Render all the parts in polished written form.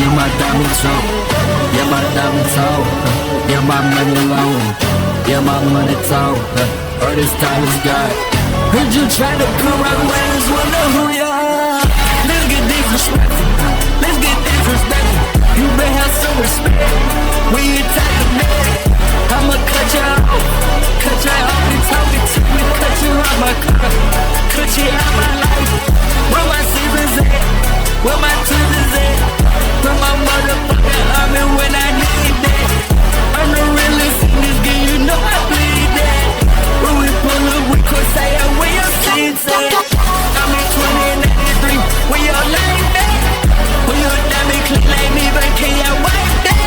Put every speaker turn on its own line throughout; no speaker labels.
You're my diamond toe. You're my diamond toe. You're my money loan. You're my money toe. All this time is God. Heard you try to come around ways, wonder who you are. Let's get disrespectful. Let's get disrespectful. You better have some respect when you talk to me. I'ma cut you off. Cut you off and talking to me. Cut you out my car. Cut you out my life. Where my seasons at? Where my tears at? Where my motherfucking army when I need that? I'm the realest in this game, you know I bleed that. When we pull up, we could say that where your seats at. I'm in 2093, where your life at? When your diamond click like me, but can you wipe that?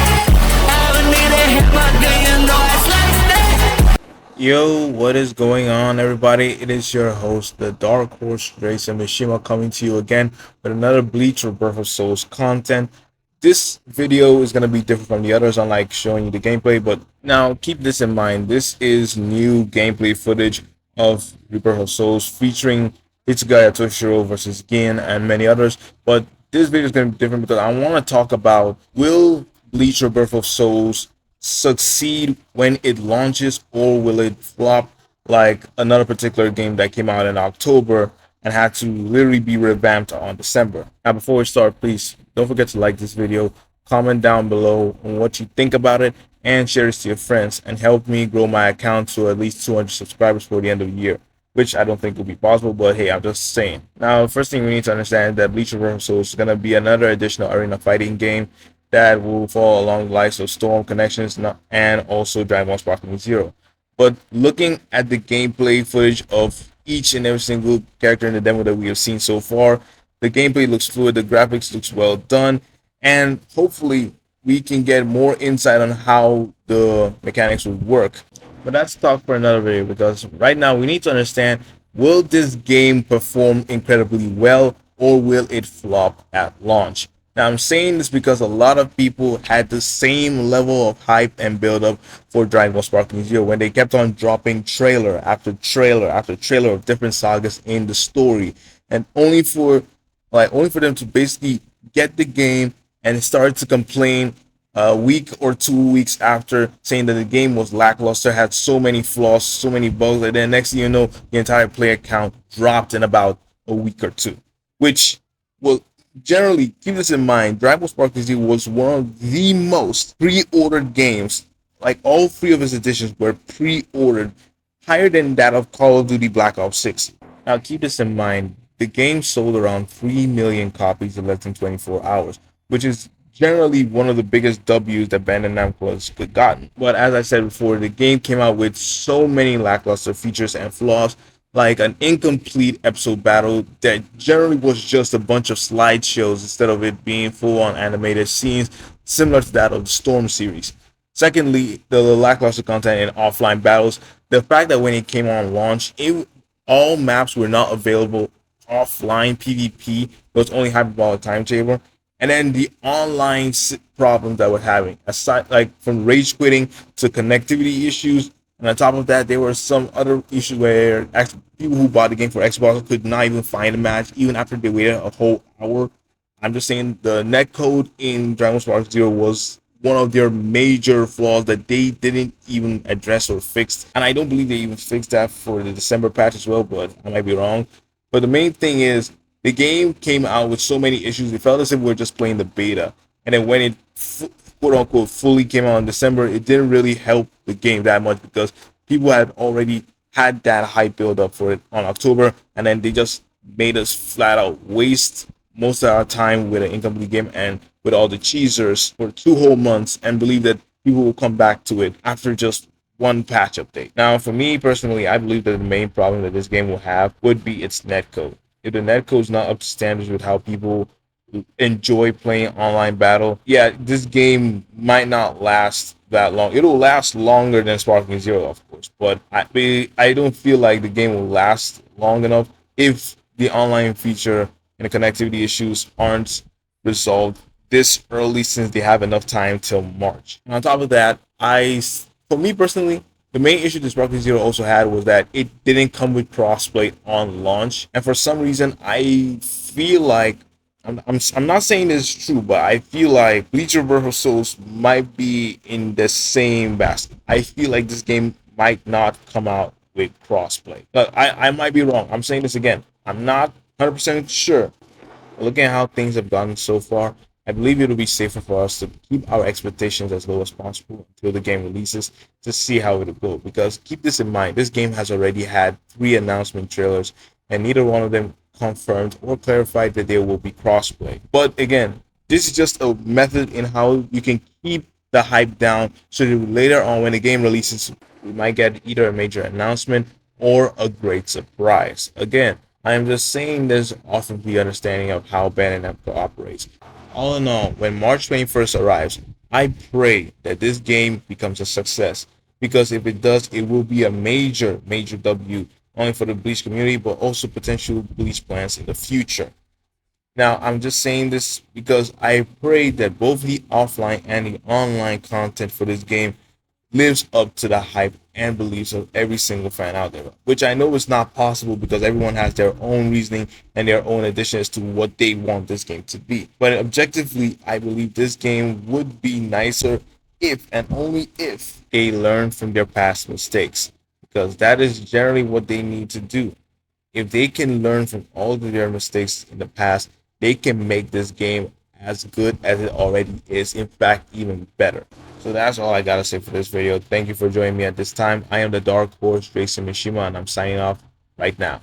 I don't need a hammer, girl, you know I slice that.
Yo, what is going on, everybody? It is your host, the Dark Horse Jason Mishima, coming to you again with another Bleach Rebirth of Souls content. This video is going to be different from the others, unlike showing you the gameplay, but now keep this in mind. This is new gameplay footage of Rebirth of Souls featuring Hitsugaya Toshiro versus Gin and many others, but this video is going to be different because I want to talk about, will Bleach Rebirth of Souls succeed when it launches, or will it flop like another particular game that came out in October and had to literally be revamped on December? Now, before we start, please don't forget to like this video, comment down below on what you think about it, and share this to your friends, and help me grow my account to at least 200 subscribers for the end of the year, which I don't think will be possible, but hey, I'm just saying. Now, first thing we need to understand that Bleach Rebirth of Souls is going to be another additional arena fighting game that will fall along the lines of Storm Connections and also Dragon Ball Sparkling Zero. But looking at the gameplay footage of each and every single character in the demo that we have seen so far, the gameplay looks fluid, the graphics looks well done, and hopefully we can get more insight on how the mechanics would work. But that's talk for another video, because right now we need to understand, will this game perform incredibly well, or will it flop at launch? Now, I'm saying this because a lot of people had the same level of hype and build up for Dragon Ball Sparkling Zero when they kept on dropping trailer after trailer after trailer of different sagas in the story, and only for them to basically get the game and start to complain a week or 2 weeks after, saying that the game was lackluster, had so many flaws, so many bugs, and then next thing you know, the entire player count dropped in about a week or two. Which will generally, keep this in mind, Dragon Ball Sparkling Zero was one of the most pre-ordered games. Like, all three of its editions were pre-ordered, higher than that of Call of Duty Black Ops 6. Now, keep this in mind, the game sold around 3 million copies in less than 24 hours, which is generally one of the biggest W's that Bandai Namco has gotten. But as I said before, the game came out with so many lackluster features and flaws, like an incomplete episode battle that generally was just a bunch of slideshows instead of it being full-on animated scenes, similar to that of the Storm series. Secondly, the lackluster content in offline battles. The fact that when it came on launch, all maps were not available offline PvP. It was only Hyperbolic Timetable. And then the online problems that we're having, aside like from rage quitting to connectivity issues. And on top of that, there were some other issues where people who bought the game for Xbox could not even find a match, even after they waited a whole hour. I'm just saying, the netcode in Dragon Ball Sparkling Zero was one of their major flaws that they didn't even address or fix. And I don't believe they even fixed that for the December patch as well, but I might be wrong. But the main thing is, the game came out with so many issues. It felt as if we were just playing the beta. And then when it quote-unquote fully came out in December, it didn't really help the game that much, because people had already had that hype build up for it on October, and then they just made us flat out waste most of our time with an incomplete game and with all the cheesers for 2 whole months, and believe that people will come back to it after just one patch update. Now, for me personally, I believe that the main problem that this game will have would be its netcode. If the netcode is not up to standards with how people enjoy playing online battle, yeah, this game might not last that long. It'll last longer than Sparkling Zero, of course, but I don't feel like the game will last long enough if the online feature and the connectivity issues aren't resolved this early, since they have enough time till March. And on top of that, for me personally, the main issue that Sparkling Zero also had was that it didn't come with crossplay on launch, and for some reason I feel like I'm not saying this is true, but I feel like Bleach Rebirth of Souls might be in the same basket. I feel like this game might not come out with crossplay. But I might be wrong. I'm saying this again. I'm not 100% sure. Looking at how things have gone so far, I believe it'll be safer for us to keep our expectations as low as possible until the game releases to see how it'll go. Because keep this in mind, this game has already had 3 announcement trailers, and neither one of them confirmed or clarified that there will be crossplay. But again, this is just a method in how you can keep the hype down so that later on when the game releases, we might get either a major announcement or a great surprise. Again, I am just saying this often the understanding of how Bandai Namco operates. All in all, when March 21st arrives, I pray that this game becomes a success, because if it does, it will be a major, major W, only for the Bleach community, but also potential Bleach plans in the future. Now, I'm just saying this because I pray that both the offline and the online content for this game lives up to the hype and beliefs of every single fan out there, which I know is not possible because everyone has their own reasoning and their own additions to what they want this game to be. But objectively, I believe this game would be nicer if and only if they learn from their past mistakes, because that is generally what they need to do. If they can learn from all of their mistakes in the past, they can make this game as good as it already is, in fact even better. So that's all I gotta say for this video. Thank you for joining me at this time. I am the Dark Horse Jason Mishima, and I'm signing off right now.